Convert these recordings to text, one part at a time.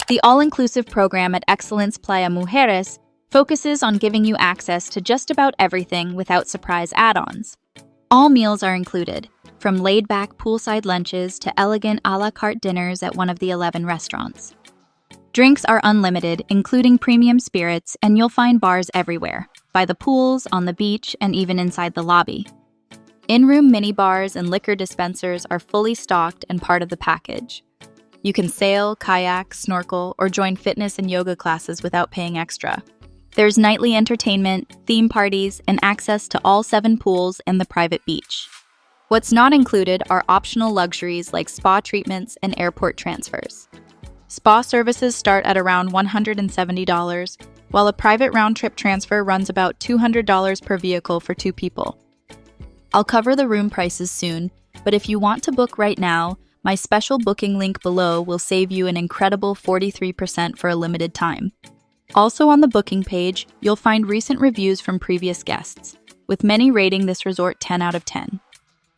The all-inclusive program at Excellence Playa Mujeres focuses on giving you access to just about everything without surprise add-ons. All meals are included, from laid-back poolside lunches to elegant a la carte dinners at one of the 11 restaurants. Drinks are unlimited, including premium spirits, and you'll find bars everywhere, by the pools, on the beach, and even inside the lobby. In-room minibars and liquor dispensers are fully stocked and part of the package. You can sail, kayak, snorkel, or join fitness and yoga classes without paying extra. There's nightly entertainment, theme parties, and access to all 7 pools and the private beach. What's not included are optional luxuries like spa treatments and airport transfers. Spa services start at around $170, while a private round-trip transfer runs about $200 per vehicle for 2 people. I'll cover the room prices soon, but if you want to book right now, my special booking link below will save you an incredible 43% for a limited time. Also on the booking page, you'll find recent reviews from previous guests, with many rating this resort 10 out of 10.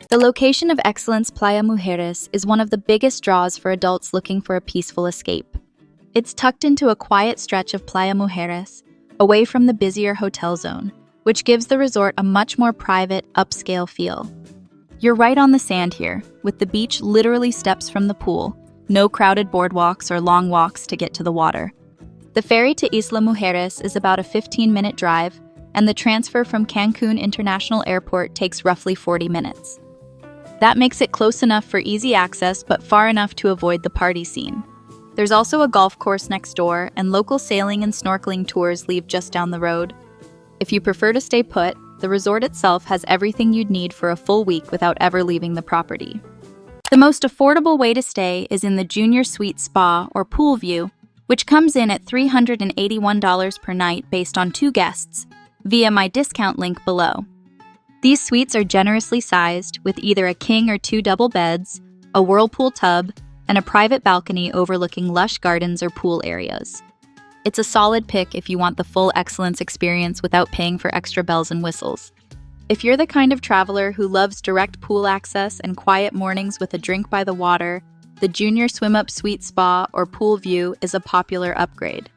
The location of Excellence Playa Mujeres is one of the biggest draws for adults looking for a peaceful escape. It's tucked into a quiet stretch of Playa Mujeres, away from the busier hotel zone, which gives the resort a much more private, upscale feel. You're right on the sand here, with the beach literally steps from the pool, no crowded boardwalks or long walks to get to the water. The ferry to Isla Mujeres is about a 15-minute drive, and the transfer from Cancun International Airport takes roughly 40 minutes. That makes it close enough for easy access, but far enough to avoid the party scene. There's also a golf course next door, and local sailing and snorkeling tours leave just down the road. If you prefer to stay put, the resort itself has everything you'd need for a full week without ever leaving the property. The most affordable way to stay is in the Junior Suite Spa or Pool View, which comes in at $381 per night based on 2 guests, via my discount link below. These suites are generously sized, with either a king or 2 double beds, a whirlpool tub, and a private balcony overlooking lush gardens or pool areas. It's a solid pick if you want the full Excellence experience without paying for extra bells and whistles. If you're the kind of traveler who loves direct pool access and quiet mornings with a drink by the water, the Junior Swim-Up Suite Spa or Pool View is a popular upgrade.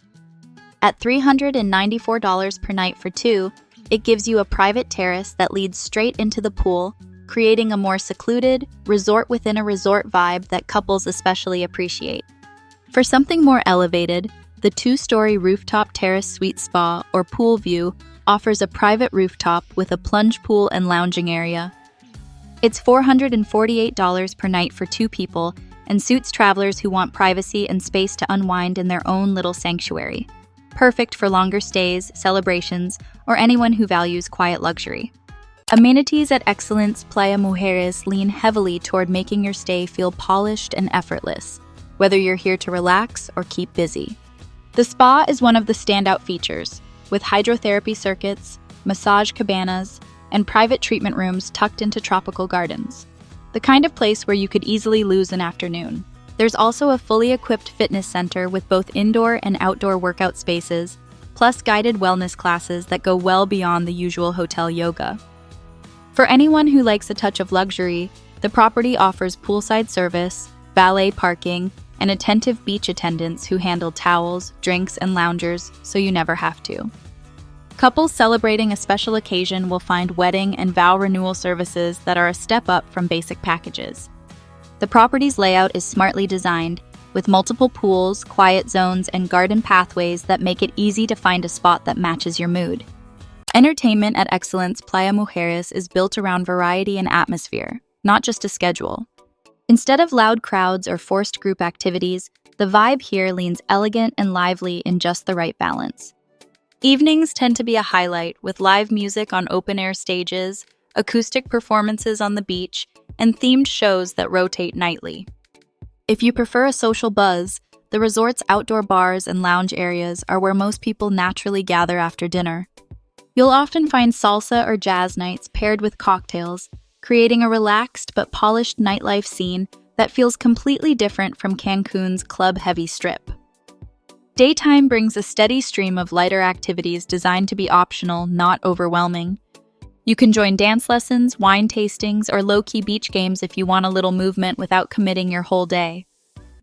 At $394 per night for 2, it gives you a private terrace that leads straight into the pool, creating a more secluded, resort-within-a-resort vibe that couples especially appreciate. For something more elevated, the 2-story rooftop terrace suite spa or Pool View offers a private rooftop with a plunge pool and lounging area. It's $448 per night for 2 people and suits travelers who want privacy and space to unwind in their own little sanctuary. Perfect for longer stays, celebrations, or anyone who values quiet luxury. Amenities at Excellence Playa Mujeres lean heavily toward making your stay feel polished and effortless, whether you're here to relax or keep busy. The spa is one of the standout features, with hydrotherapy circuits, massage cabanas, and private treatment rooms tucked into tropical gardens. The kind of place where you could easily lose an afternoon. There's also a fully equipped fitness center with both indoor and outdoor workout spaces, plus guided wellness classes that go well beyond the usual hotel yoga. For anyone who likes a touch of luxury, the property offers poolside service, valet parking, and attentive beach attendants who handle towels, drinks, and loungers so you never have to. Couples celebrating a special occasion will find wedding and vow renewal services that are a step up from basic packages. The property's layout is smartly designed, with multiple pools, quiet zones, and garden pathways that make it easy to find a spot that matches your mood. Entertainment at Excellence Playa Mujeres is built around variety and atmosphere, not just a schedule. Instead of loud crowds or forced group activities, the vibe here leans elegant and lively in just the right balance. Evenings tend to be a highlight, with live music on open-air stages, acoustic performances on the beach, and themed shows that rotate nightly. If you prefer a social buzz, the resort's outdoor bars and lounge areas are where most people naturally gather after dinner. You'll often find salsa or jazz nights paired with cocktails, creating a relaxed but polished nightlife scene that feels completely different from Cancun's club-heavy strip. Daytime brings a steady stream of lighter activities designed to be optional, not overwhelming. You can join dance lessons, wine tastings, or low-key beach games if you want a little movement without committing your whole day.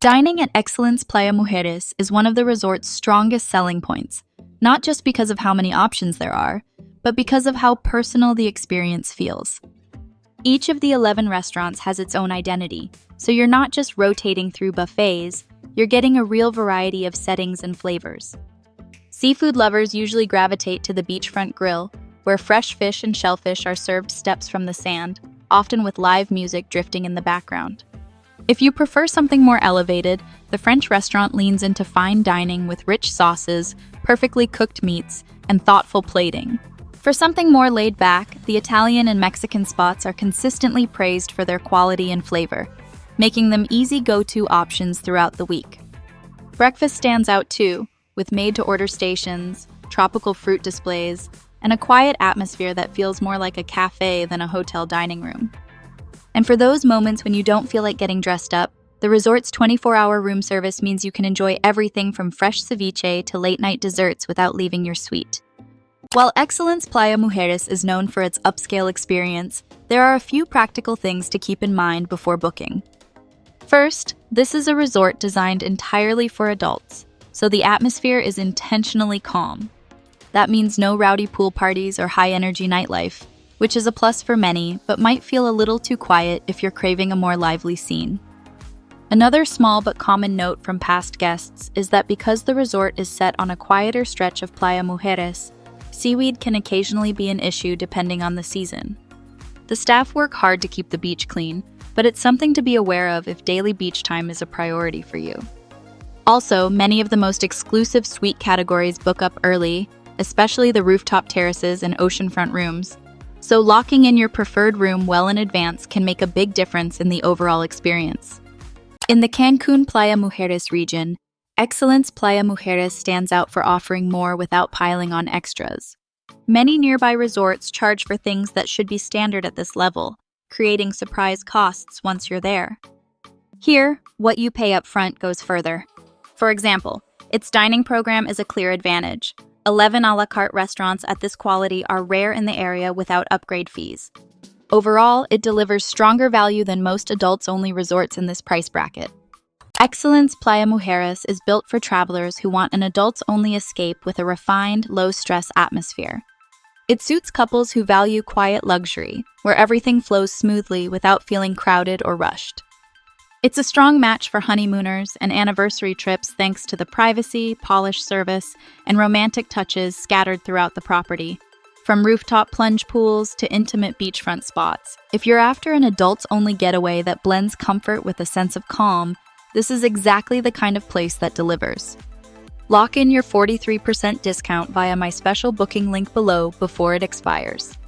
Dining at Excellence Playa Mujeres is one of the resort's strongest selling points, not just because of how many options there are, but because of how personal the experience feels. Each of the 11 restaurants has its own identity, so you're not just rotating through buffets, you're getting a real variety of settings and flavors. Seafood lovers usually gravitate to the beachfront grill, where fresh fish and shellfish are served steps from the sand, often with live music drifting in the background. If you prefer something more elevated, the French restaurant leans into fine dining with rich sauces, perfectly cooked meats, and thoughtful plating. For something more laid back, the Italian and Mexican spots are consistently praised for their quality and flavor, making them easy go-to options throughout the week. Breakfast stands out too, with made-to-order stations, tropical fruit displays, and a quiet atmosphere that feels more like a cafe than a hotel dining room. And for those moments when you don't feel like getting dressed up, the resort's 24-hour room service means you can enjoy everything from fresh ceviche to late-night desserts without leaving your suite. While Excellence Playa Mujeres is known for its upscale experience, there are a few practical things to keep in mind before booking. First, this is a resort designed entirely for adults, so the atmosphere is intentionally calm. That means no rowdy pool parties or high-energy nightlife, which is a plus for many, but might feel a little too quiet if you're craving a more lively scene. Another small but common note from past guests is that because the resort is set on a quieter stretch of Playa Mujeres, seaweed can occasionally be an issue depending on the season. The staff work hard to keep the beach clean, but it's something to be aware of if daily beach time is a priority for you. Also, many of the most exclusive suite categories book up early, especially the rooftop terraces and oceanfront rooms, so locking in your preferred room well in advance can make a big difference in the overall experience. In the Cancun Playa Mujeres region, Excellence Playa Mujeres stands out for offering more without piling on extras. Many nearby resorts charge for things that should be standard at this level, creating surprise costs once you're there. Here, what you pay up front goes further. For example, its dining program is a clear advantage. 11 a la carte restaurants at this quality are rare in the area without upgrade fees. Overall, it delivers stronger value than most adults-only resorts in this price bracket. Excellence Playa Mujeres is built for travelers who want an adults-only escape with a refined, low-stress atmosphere. It suits couples who value quiet luxury, where everything flows smoothly without feeling crowded or rushed. It's a strong match for honeymooners and anniversary trips thanks to the privacy, polished service, and romantic touches scattered throughout the property. From rooftop plunge pools to intimate beachfront spots, if you're after an adults-only getaway that blends comfort with a sense of calm, this is exactly the kind of place that delivers. Lock in your 43% discount via my special booking link below before it expires.